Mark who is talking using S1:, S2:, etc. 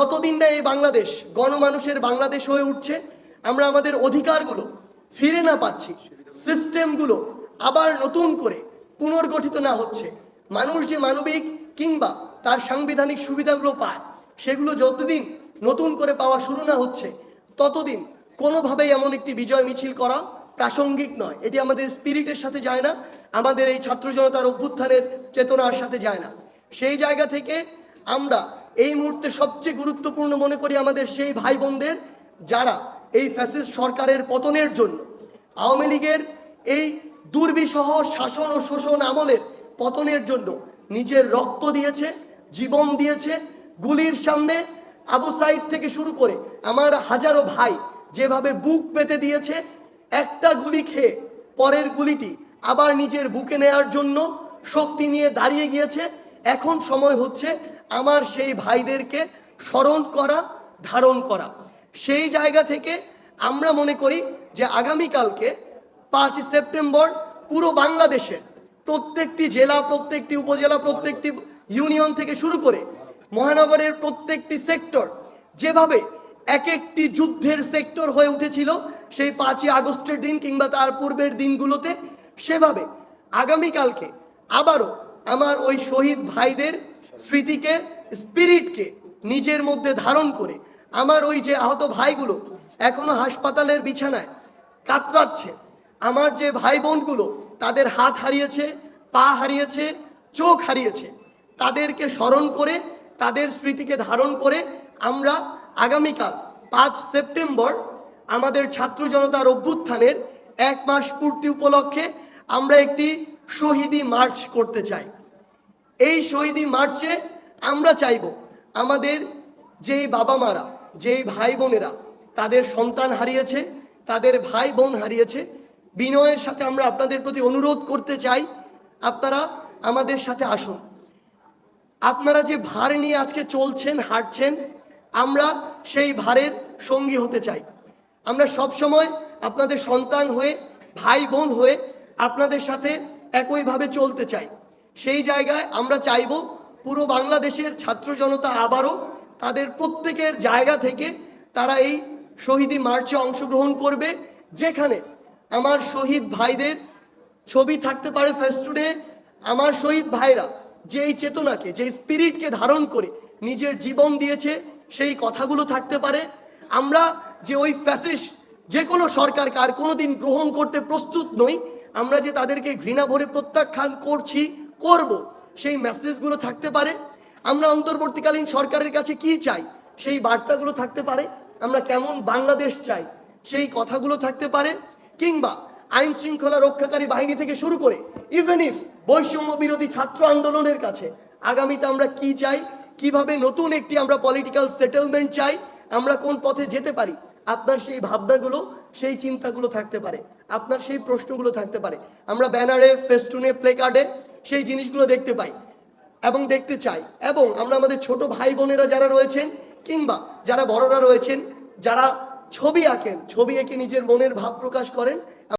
S1: যতদিন না এই বাংলাদেশ গণমানুষের বাংলাদেশ হয়ে উঠছে, আমরা আমাদের অধিকারগুলো ফিরে না পাচ্ছি, সিস্টেমগুলো আবার নতুন করে পুনর্গঠিত না হচ্ছে, মানুষ যে মানবিক কিংবা তার সাংবিধানিক সুবিধাগুলো পায় সেগুলো যতদিন নতুন করে পাওয়া শুরু না হচ্ছে, ততদিন কোনোভাবেই এমন একটি বিজয় মিছিল করা প্রাসঙ্গিক নয়। এটি আমাদের স্পিরিটের সাথে যায় না, আমাদের এই ছাত্র জনতার অভ্যুত্থানের চেতনার সাথে যায় না। সেই জায়গা থেকে আমরা এই মুহূর্তে সবচেয়ে গুরুত্বপূর্ণ মনে করি আমাদের সেই ভাই বোনদের যারা এই ফ্যাসিস্ট সরকারের পতনের জন্য, আওয়ামী লীগের এই দুর্বিষহ শাসন ও শোষণ আমলের পতনের জন্য নিজের রক্ত দিয়েছে, জীবন দিয়েছে। গুলির সামনে আবু সাইদ থেকে শুরু করে আমার হাজারো ভাই যেভাবে বুক পেতে দিয়েছে, একটা গুলি খেয়ে পরের গুলিটি আবার নিজের বুকে নেয়ার জন্য শক্তি নিয়ে দাঁড়িয়ে গিয়েছে। এখন সময় হচ্ছে আমার সেই ভাইদেরকে স্মরণ করা, ধারণ করা। সেই জায়গা থেকে আমরা মনে করি যে আগামীকালকে 5 সেপ্টেম্বর পুরো বাংলাদেশে প্রত্যেকটি জেলা, প্রত্যেকটি উপজেলা, প্রত্যেকটি ইউনিয়ন থেকে শুরু করে মহানগরের প্রত্যেকটি সেক্টর যেভাবে এক একটি যুদ্ধের সেক্টর হয়ে উঠেছিল সেই 5ই আগস্টের দিন কিংবা তার পূর্বের দিনগুলোতে, সেভাবে আগামীকালকে আবারও আমার ওই শহীদ ভাইদের স্মৃতিকে, স্পিরিটকে নিজের মধ্যে ধারণ করে আমার ওই যে আহত ভাইগুলো এখনো হাসপাতালের বিছানায় কাতরাচ্ছে, আমার যে ভাই বোনগুলো তাদের হাত হারিয়েছে, পা হারিয়েছে, চোখ হারিয়েছে, তাদেরকে স্মরণ করে, তাদের স্মৃতিকে ধারণ করে আমরা আগামীকাল 5 সেপ্টেম্বর আমাদের ছাত্র জনতার অভ্যুত্থানের 1 মাস পূর্তি উপলক্ষে আমরা একটি শহীদি মার্চ করতে চাই। এই শহীদি মার্চে আমরা চাইব আমাদের যেই বাবা মারা, যেই ভাই বোনেরা তাদের সন্তান হারিয়েছে, তাদের ভাই বোন হারিয়েছে, বিনয়ের সাথে আমরা আপনাদের প্রতি অনুরোধ করতে চাই, আপনারা আমাদের সাথে আসুন। আপনারা যে ভার নিয়ে আজকে চলছেন, হাঁটছেন, আমরা সেই ভারের সঙ্গী হতে চাই। আমরা সব সময় আপনাদের সন্তান হয়ে, ভাই বোন হয়ে আপনাদের সাথে একইভাবে চলতে চাই। সেই জায়গায় আমরা চাইব পুরো বাংলাদেশের ছাত্র জনতা আবারও তাদের প্রত্যেকের জায়গা থেকে তারা এই শহীদি মার্চে অংশগ্রহণ করবে, যেখানে আমার শহীদ ভাইদের ছবি থাকতে পারে ফেস্টুনে। আমার শহীদ ভাইরা যেই চেতনাকে, যেই স্পিরিটকে ধারণ করে নিজের জীবন দিয়েছে সেই কথাগুলো থাকতে পারে। আমরা যে ওই ফ্যাসিস্ট যে কোনো সরকারকে আর কোনোদিন গ্রহণ করতে প্রস্তুত নই, আমরা যে তাদেরকে ঘৃণা ভরে প্রত্যাখ্যান করছি, করব, সেই মেসেজগুলো থাকতে পারে। আমরা অন্তর্বর্তীকালীন সরকারের কাছে কি চাই সেই বার্তাগুলো থাকতে পারে। আমরা কেমন বাংলাদেশ চাই সেই কথাগুলো থাকতে পারে। কিংবা আইন শৃঙ্খলা রক্ষাকারী বাহিনী থেকে শুরু করে ইভেন ইফ বৈষম্য বিরোধী ছাত্র আন্দোলনের কাছে আগামীতে আমরা কি চাই, কিভাবে নতুন একটি আমরা পলিটিক্যাল সেটেলমেন্ট চাই, আমরা কোন পথে যেতে পারি, আপনার সেই ভাবনাগুলো, সেই চিন্তাগুলো থাকতে পারে, আপনার সেই প্রশ্নগুলো থাকতে পারে। আমরা ব্যানারে, ফেস্টুনে, প্লে কার্ডে সেই জিনিসগুলো দেখতে পাই এবং দেখতে চাই। এবং আমরা আমাদের ছোট ভাই বোনেরা যারা রয়েছেন কিংবা যারা বড়রা রয়েছেন, যারা ছবি আঁকেন, ছবি এঁকে নিজের মনের ভাব প্রকাশ করেন,